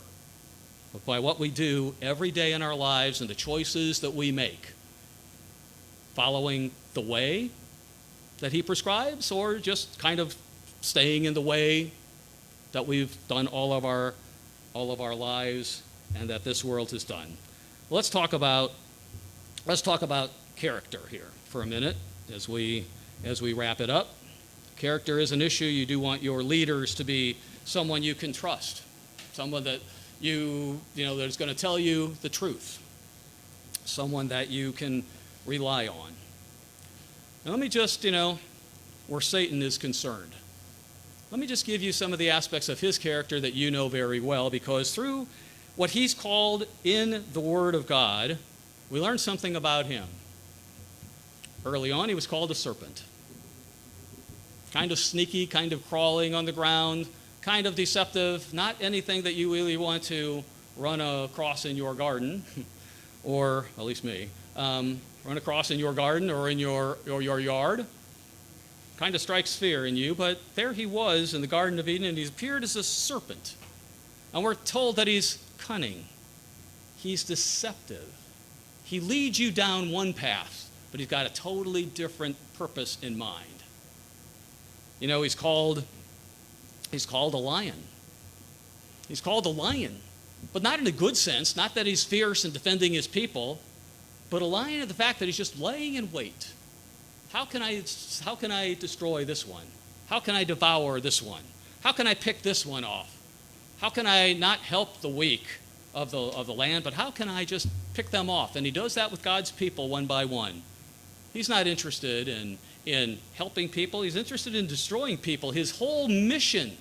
but by what we do every day in our lives and the choices that we make, following the way that he prescribes or just kind of staying in the way that we've done all of our lives and that this world has done. Let's talk about character here for a minute as we wrap it up. Character is an issue. You do want your leaders to be someone you can trust, someone that that's going to tell you the truth, someone that you can rely on. Now let me just, where Satan is concerned, let me just give you some of the aspects of his character that you know very well, because through what he's called in the Word of God, we learn something about him. Early on, he was called a serpent. Kind of sneaky, kind of crawling on the ground, kind of deceptive, not anything that you really want to run across in your garden, or at least me, run across in your garden or in your yard. Kind of strikes fear in you, but there he was in the Garden of Eden, and he appeared as a serpent. And we're told that he's cunning. He's deceptive. He leads you down one path, but he's got a totally different purpose in mind. He's called a lion. He's called a lion, but not in a good sense, not that he's fierce and defending his people, but a lion in the fact that he's just laying in wait. How can I destroy this one? How can I devour this one? How can I pick this one off? How can I not help the weak of the land, but how can I just pick them off? And he does that with God's people one by one. He's not interested in helping people. He's interested in destroying people. His whole mission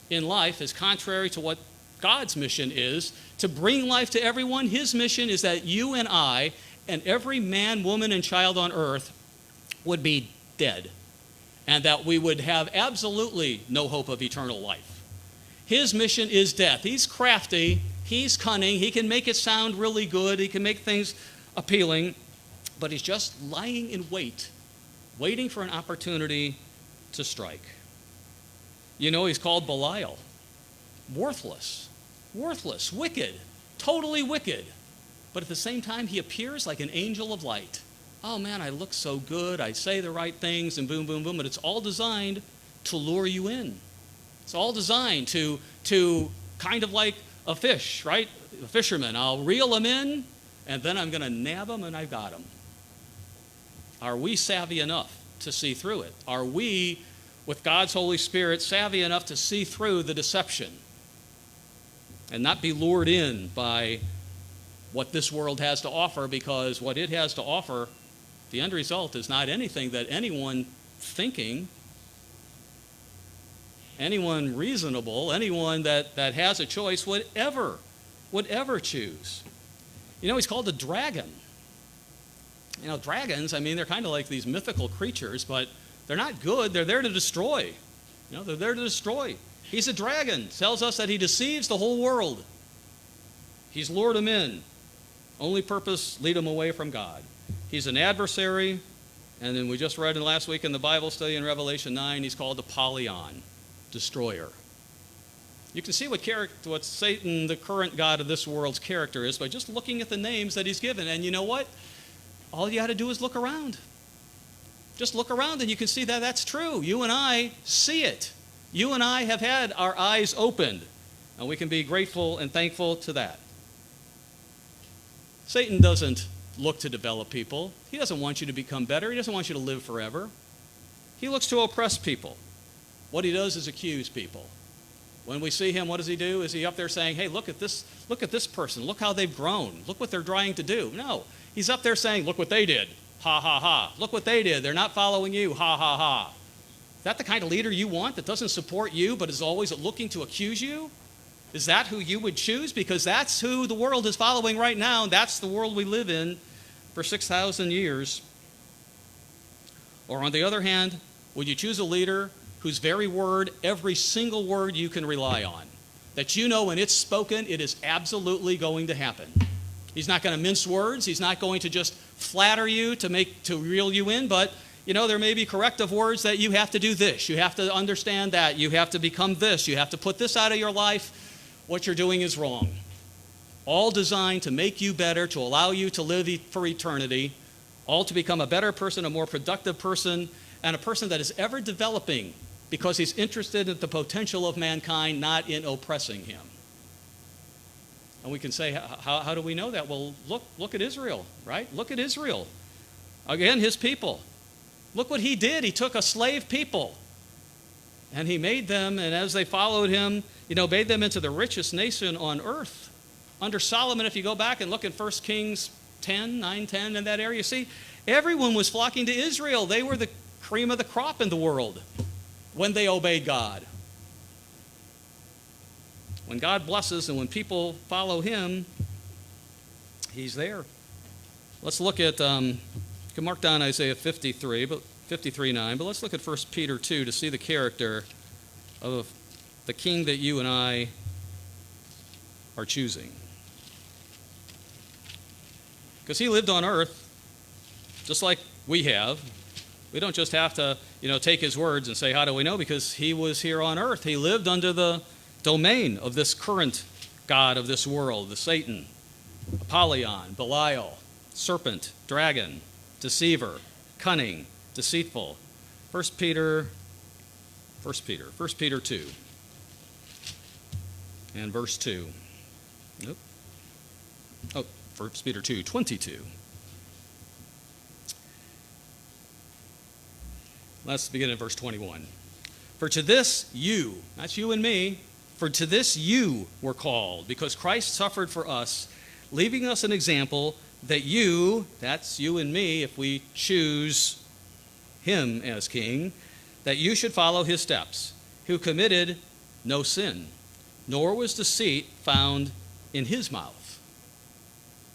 in life is contrary to what God's mission is, to bring life to everyone. His mission is that you and I and every man, woman, and child on earth would be dead, and that we would have absolutely no hope of eternal life. His mission is death. He's crafty. He's cunning. He can make it sound really good. He can make things appealing, but he's just lying in wait, waiting for an opportunity to strike. He's called Belial. Worthless, wicked, totally wicked. but at the same time, he appears like an angel of light. Oh man, I look so good, I say the right things, and boom, boom, boom, but it's all designed to lure you in. It's all designed to kind of like a fish, right? A fisherman, I'll reel him in, and then I'm going to nab him, and I've got him. Are we savvy enough to see through it? Are we, with God's Holy Spirit, savvy enough to see through the deception and not be lured in by what this world has to offer, because what it has to offer, the end result is not anything that anyone thinking, anyone reasonable, anyone that has a choice would ever choose. You know, he's called a dragon. You know, dragons, I mean, they're kind of like these mythical creatures, but they're not good. They're there to destroy. You know, they're there to destroy. He's a dragon. Tells us that he deceives the whole world. He's lured them in. Only purpose, lead them away from God. He's an adversary, and then we just read in last week in the Bible study in Revelation 9, he's called Apollyon, destroyer. You can see what Satan, the current god of this world's character, is by just looking at the names that he's given. And you know what? All you got to do is look around. Just look around and you can see that that's true. You and I see it. You and I have had our eyes opened, and we can be grateful and thankful to that. Satan doesn't look to develop people. He doesn't want you to become better. He doesn't want you to live forever. He looks to oppress people. What he does is accuse people. When we see him, what does he do? Is he up there saying, hey, look at this person. Look how they've grown. Look what they're trying to do. No. He's up there saying, look what they did. Ha, ha, ha. Look what they did. They're not following you. Ha, ha, ha. Is that the kind of leader you want that doesn't support you but is always looking to accuse you? Is that who you would choose? Because that's who the world is following right now, and that's the world we live in for 6,000 years. Or on the other hand, would you choose a leader whose very word, every single word you can rely on, that you know when it's spoken, it is absolutely going to happen? He's not going to mince words. He's not going to just flatter you to reel you in, but you know, there may be corrective words that you have to do this. You have to understand that. You have to become this. You have to put this out of your life. What you're doing is wrong. All designed to make you better, to allow you to live for eternity, all to become a better person, a more productive person, and a person that is ever developing because he's interested in the potential of mankind, not in oppressing him. And we can say, how do we know that? Well, look at Israel, right? Look at Israel. Again, his people. Look what he did. He took a slave people, and he made them, and as they followed him, made them into the richest nation on earth. Under Solomon, if you go back and look at 1 Kings 9, 10, in that area, you see, everyone was flocking to Israel. They were the cream of the crop in the world when they obeyed God. When God blesses and when people follow him, he's there. Let's look at, you can mark down Isaiah 53:9, but let's look at 1 Peter 2 to see the character of the king that you and I are choosing. Because he lived on earth just like we have. We don't just have to, take his words and say, how do we know? Because he was here on earth. He lived under the domain of this current god of this world, the Satan, Apollyon, Belial, serpent, dragon, deceiver, cunning, deceitful. 1 Peter 2 and verse 2. Nope. Oh, 1 Peter 2:22. Let's begin at verse 21. For to this you, that's you and me, for to this you were called, because Christ suffered for us, leaving us an example that you, that's you and me, if we choose him as king, that you should follow his steps, who committed no sin, nor was deceit found in his mouth.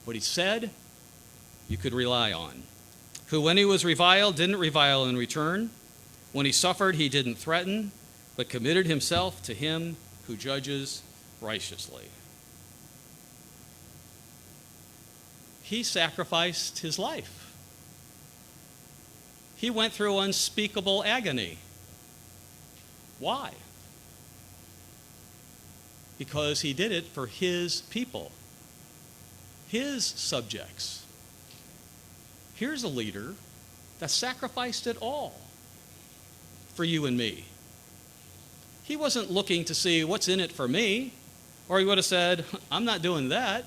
What he said, you could rely on. Who, when he was reviled, didn't revile in return. When he suffered, he didn't threaten, but committed himself to him who judges righteously. He sacrificed his life. He went through unspeakable agony. Why? Because he did it for his people. his subjects. Here's a leader that sacrificed it all for you and me. He wasn't looking to see what's in it for me, or he would have said, I'm not doing that.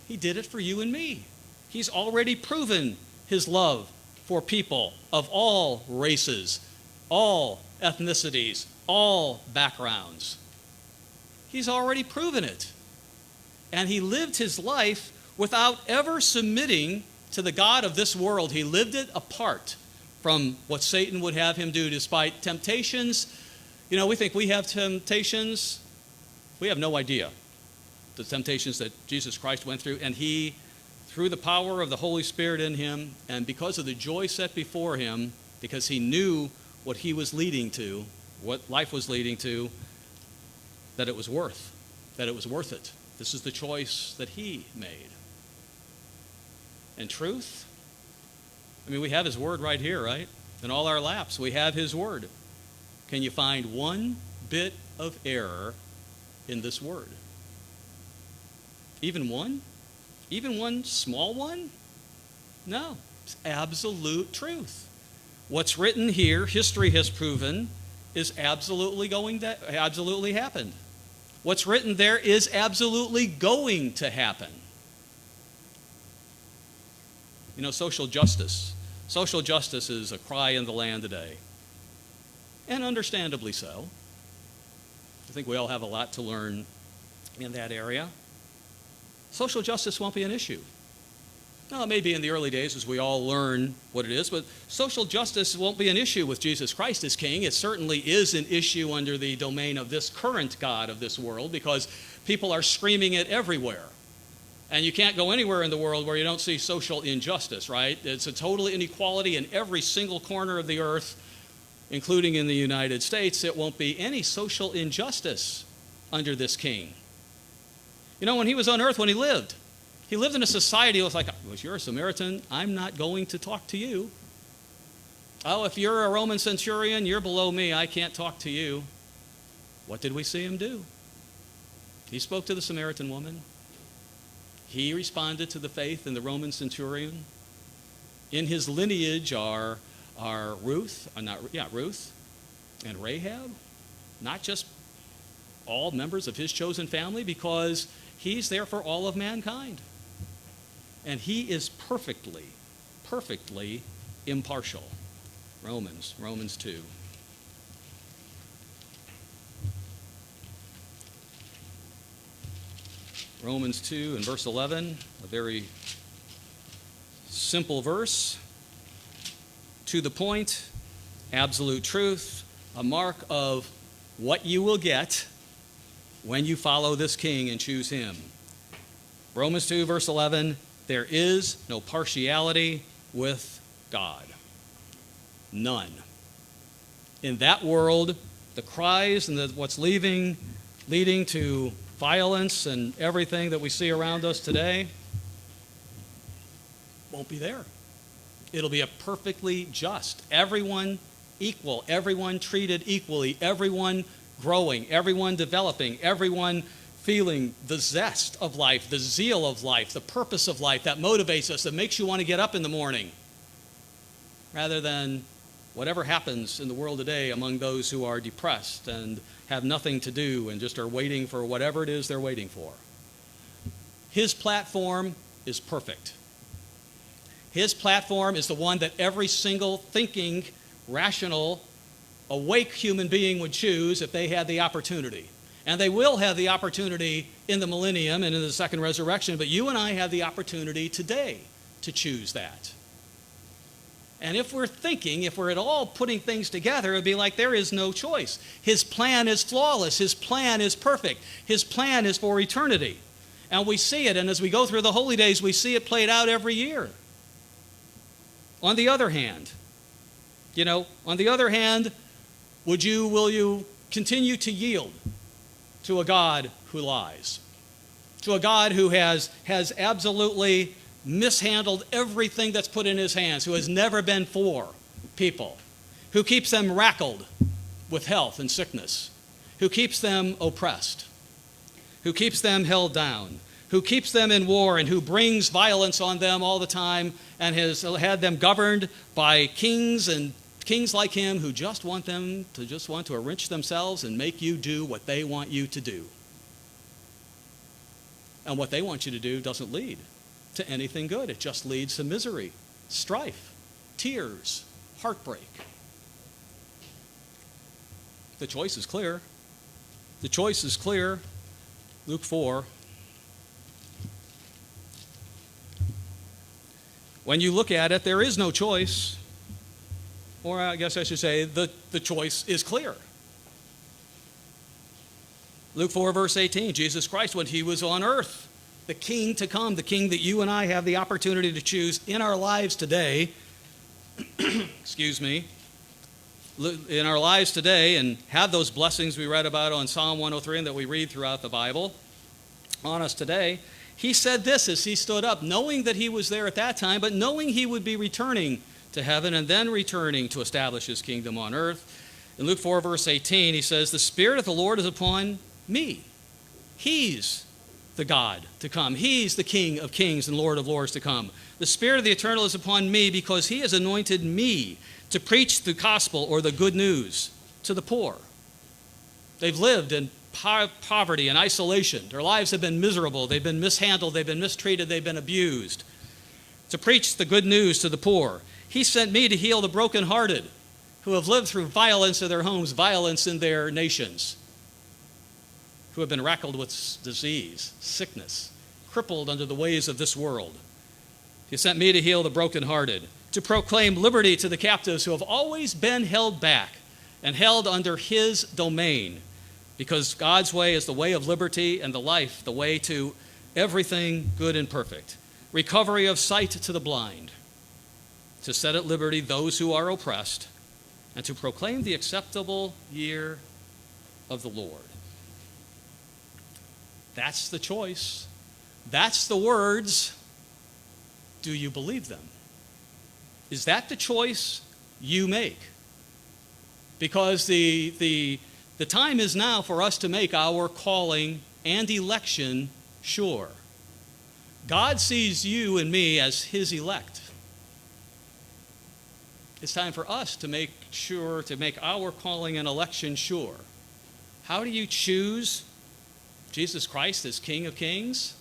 He did it for you and me. He's already proven his love for people of all races, all ethnicities, all backgrounds. He's already proven it. And he lived his life without ever submitting to the God of this world. He lived it apart from what Satan would have him do, despite temptations. You know, we think we have temptations. We have no idea the temptations that Jesus Christ went through. And he, through the power of the Holy Spirit in him, and because of the joy set before him, because he knew what he was leading to, what life was leading to, that it was worth it. This is the choice that he made. And truth? I mean, we have his word right here, right? In all our laps, we have his word. Can you find one bit of error in this word? Even one? Even one small one? No. It's absolute truth. What's written here, history has proven, is absolutely happened. What's written there is absolutely going to happen. You know, social justice. Social justice is a cry in the land today. And understandably so. I think we all have a lot to learn in that area. Social justice won't be an issue. Now, it may be in the early days as we all learn what it is, but social justice won't be an issue with Jesus Christ as king. It certainly is an issue under the domain of this current God of this world, because people are screaming it everywhere. And you can't go anywhere in the world where you don't see social injustice, right? It's a total inequality in every single corner of the earth, including in the United States. It won't be any social injustice under this king. You know, when he was on earth, when he lived in a society that was like, well, you're a Samaritan, I'm not going to talk to you. Oh, if you're a Roman centurion, you're below me, I can't talk to you. What did we see him do? He spoke to the Samaritan woman. He responded to the faith in the Roman centurion. In his lineage are Ruth and Rahab, not just all members of his chosen family, because he's there for all of mankind. And he is perfectly impartial. Romans 2. Romans 2 and verse 11, a very simple verse. To the point, absolute truth, a mark of what you will get when you follow this king and choose him. Romans 2, verse 11, there is no partiality with God. None. In that world, the cries and what's leading to violence and everything that we see around us today won't be there. It'll be a perfectly just. Everyone equal, everyone treated equally, everyone growing, everyone developing, everyone feeling the zest of life, the zeal of life, the purpose of life that motivates us, that makes you want to get up in the morning, rather than whatever happens in the world today among those who are depressed and have nothing to do and just are waiting for whatever it is they're waiting for. His platform is perfect. His platform is the one that every single thinking, rational, awake human being would choose if they had the opportunity. And they will have the opportunity in the millennium and in the second resurrection, but you and I have the opportunity today to choose that. And if we're at all putting things together, it would be like there is no choice. His plan is flawless. His plan is perfect. His plan is for eternity. And we see it, and as we go through the holy days, we see it played out every year. On the other hand, will you continue to yield to a God who lies? To a God who has absolutely mishandled everything that's put in his hands, who has never been for people, who keeps them rackled with health and sickness, who keeps them oppressed, who keeps them held down, who keeps them in war and who brings violence on them all the time and has had them governed by kings and kings like him who just want to enrich themselves and make you do what they want you to do. And what they want you to do doesn't lead to anything good. It just leads to misery, strife, tears, heartbreak. The choice is clear. The choice is clear. Luke 4. When you look at it, there is no choice. Or I guess I should say the choice is clear. Luke 4, verse 18, Jesus Christ, when he was on earth, the king to come, the king that you and I have the opportunity to choose in our lives today, excuse me, in our lives today and have those blessings we read about on Psalm 103 and that we read throughout the Bible on us today, he said this as he stood up, knowing that he was there at that time, but knowing he would be returning to heaven and then returning to establish his kingdom on earth. In Luke 4, verse 18, he says, the Spirit of the Lord is upon me. He's the God to come. He's the King of kings and Lord of lords to come. The Spirit of the Eternal is upon me because he has anointed me to preach the gospel or the good news to the poor. They've lived in poverty and isolation. Their lives have been miserable. They've been mishandled. They've been mistreated. They've been abused. To preach the good news to the poor. He sent me to heal the brokenhearted who have lived through violence in their homes, violence in their nations, who have been rackled with disease, sickness, crippled under the ways of this world. He sent me to heal the brokenhearted, to proclaim liberty to the captives who have always been held back and held under his domain, because God's way is the way of liberty and the life, the way to everything good and perfect. Recovery of sight to the blind, to set at liberty those who are oppressed, and to proclaim the acceptable year of the Lord. That's the choice. That's the words. Do you believe them? Is that the choice you make? Because the time is now for us to make our calling and election sure. God sees you and me as his elect. It's time for us to make our calling and election sure. How do you choose Jesus Christ as King of Kings?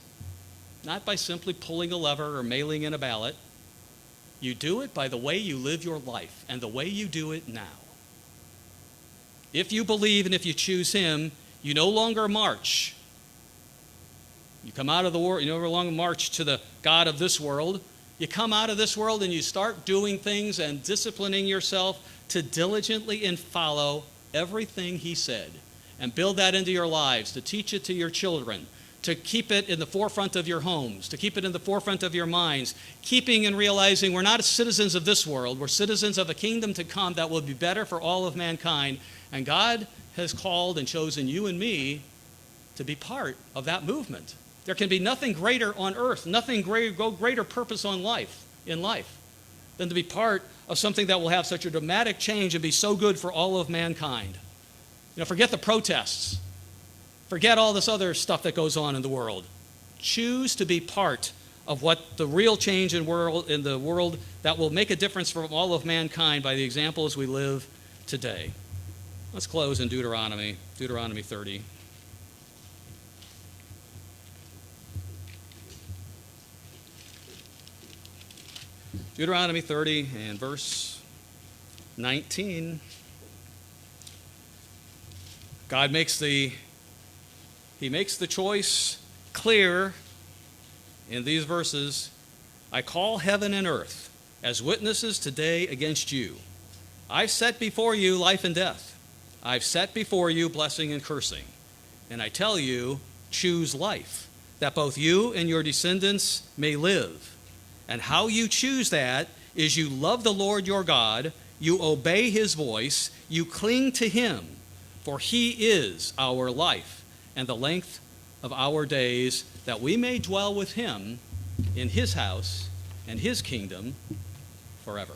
Not by simply pulling a lever or mailing in a ballot. You do it by the way you live your life and the way you do it now. If you believe and if you choose him, you no longer march. You come out of the world, you no longer march to the God of this world. You come out of this world and you start doing things and disciplining yourself to diligently and follow everything he said. And build that into your lives, to teach it to your children, to keep it in the forefront of your homes, to keep it in the forefront of your minds, keeping and realizing we're not citizens of this world, we're citizens of a kingdom to come that will be better for all of mankind. And God has called and chosen you and me to be part of that movement. There can be nothing greater on earth, nothing greater purpose in life than to be part of something that will have such a dramatic change and be so good for all of mankind. Forget the protests. Forget all this other stuff that goes on in the world. Choose to be part of what the real change in the world that will make a difference for all of mankind by the examples we live today. Let's close in Deuteronomy 30. Deuteronomy 30 and verse 19. God makes the choice clear in these verses. I call heaven and earth as witnesses today against you. I've set before you life and death. I've set before you blessing and cursing. And I tell you, choose life, that both you and your descendants may live. And how you choose that is you love the Lord your God, you obey his voice, you cling to him, for he is our life and the length of our days, that we may dwell with him in his house and his kingdom forever.